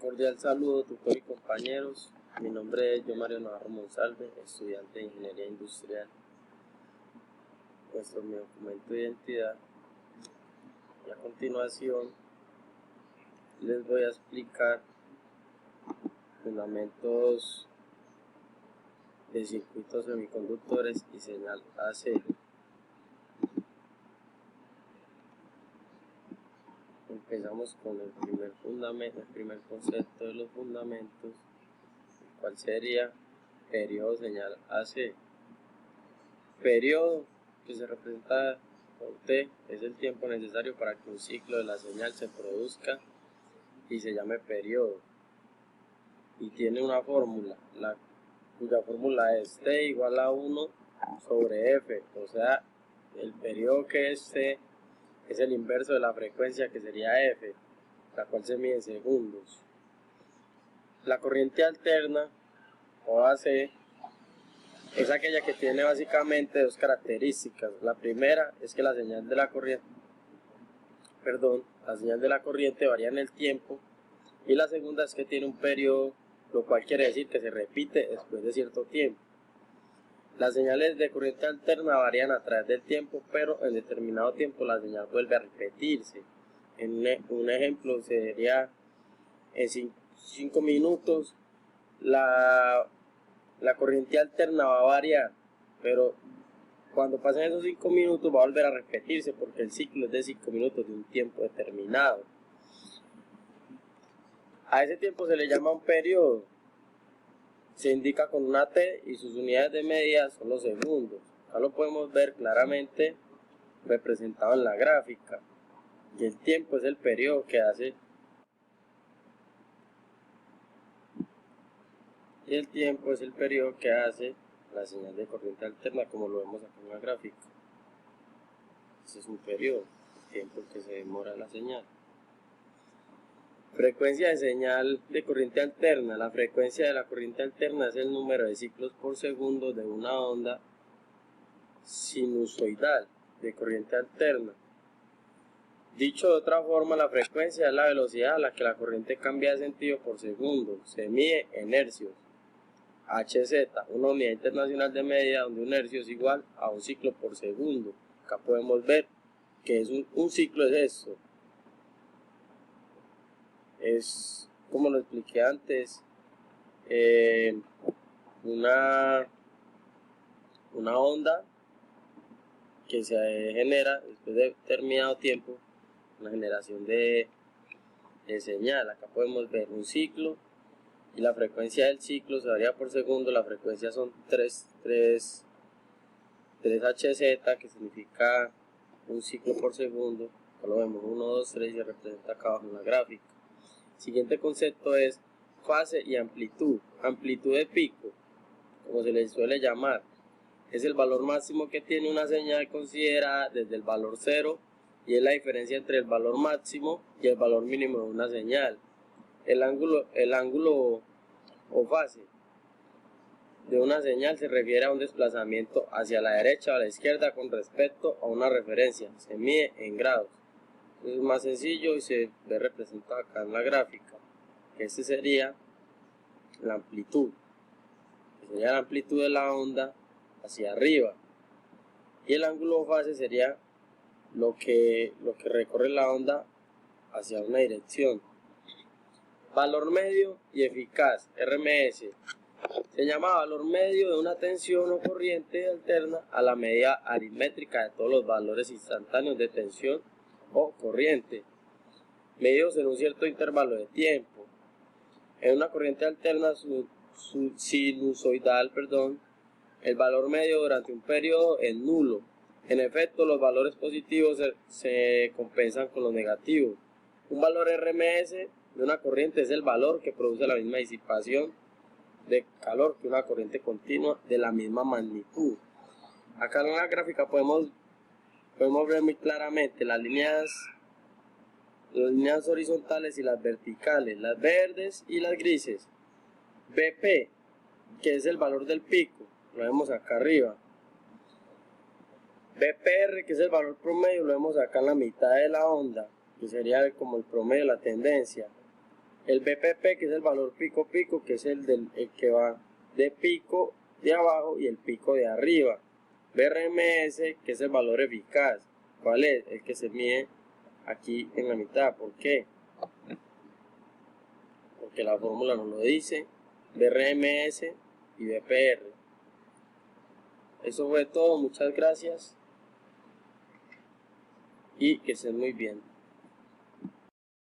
Cordial saludo, tutor y compañeros. Mi nombre es Mario Navarro Monsalve, estudiante de Ingeniería Industrial. Muestro mi documento de identidad y a continuación les voy a explicar fundamentos de circuitos semiconductores y señal AC. Empezamos con el primer fundamento, el primer concepto de los fundamentos, el cual sería periodo señal AC. Periodo, que se representa por T, es el tiempo necesario para que un ciclo de la señal se produzca y se llame periodo. Y tiene una fórmula, cuya fórmula es T igual a 1 sobre F, o sea, el periodo que es T es el inverso de la frecuencia, que sería F, la cual se mide en segundos. La corriente alterna, o AC, es aquella que tiene básicamente dos características. La primera es que la señal de la corriente varía en el tiempo, y la segunda es que tiene un periodo, lo cual quiere decir que se repite después de cierto tiempo. Las señales de corriente alterna varían a través del tiempo, pero en determinado tiempo la señal vuelve a repetirse. Un ejemplo sería en 5 minutos la corriente alterna va a variar, pero cuando pasen esos 5 minutos va a volver a repetirse, porque el ciclo es de 5 minutos de un tiempo determinado. A ese tiempo se le llama un periodo. Se indica con una T y sus unidades de medida son los segundos. Acá lo podemos ver claramente representado en la gráfica. Y el tiempo es el periodo que hace. La señal de corriente alterna, como lo vemos acá en la gráfica. Ese es un periodo, el tiempo que se demora la señal. Frecuencia de señal de corriente alterna. La frecuencia de la corriente alterna es el número de ciclos por segundo de una onda sinusoidal de corriente alterna. Dicho de otra forma, la frecuencia es la velocidad a la que la corriente cambia de sentido por segundo. Se mide en hercios. Hz, una unidad internacional de medida donde un hercio es igual a un ciclo por segundo. Acá podemos ver que es un ciclo es esto. Es, como lo expliqué antes, una onda que se genera después de determinado tiempo, una generación de señal. Acá podemos ver un ciclo y la frecuencia del ciclo se varía por segundo. La frecuencia son 3 Hz, que significa un ciclo por segundo. Acá lo vemos 1, 2, 3 y se representa acá abajo en la gráfica. El siguiente concepto es fase y amplitud. Amplitud de pico, como se le suele llamar, es el valor máximo que tiene una señal considerada desde el valor 0 y es la diferencia entre el valor máximo y el valor mínimo de una señal. El ángulo o fase de una señal se refiere a un desplazamiento hacia la derecha o a la izquierda con respecto a una referencia. Se mide en grados. Es más sencillo y se ve representado acá en la gráfica. Este sería la amplitud. Sería la amplitud de la onda hacia arriba. Y el ángulo o fase sería lo que recorre la onda hacia una dirección. Valor medio y eficaz, RMS. Se llama valor medio de una tensión o corriente alterna a la medida aritmétrica de todos los valores instantáneos de tensión o corriente, medidos en un cierto intervalo de tiempo. En una corriente alterna sinusoidal, el valor medio durante un periodo es nulo. En efecto, los valores positivos se compensan con los negativos. Un valor RMS de una corriente es el valor que produce la misma disipación de calor que una corriente continua de la misma magnitud. Acá en la gráfica podemos ver muy claramente las líneas horizontales y las verticales, las verdes y las grises. BP, que es el valor del pico, lo vemos acá arriba. BPR, que es el valor promedio, lo vemos acá en la mitad de la onda, que sería como el promedio de la tendencia. El BPP, que es el valor pico-pico, que es el que va de pico de abajo y el pico de arriba. BRMS, que es el valor eficaz. ¿Cuál es? El que se mide aquí en la mitad. ¿Por qué? Porque la fórmula nos lo dice. BRMS y BPR. Eso fue todo. Muchas gracias. Y que estén muy bien.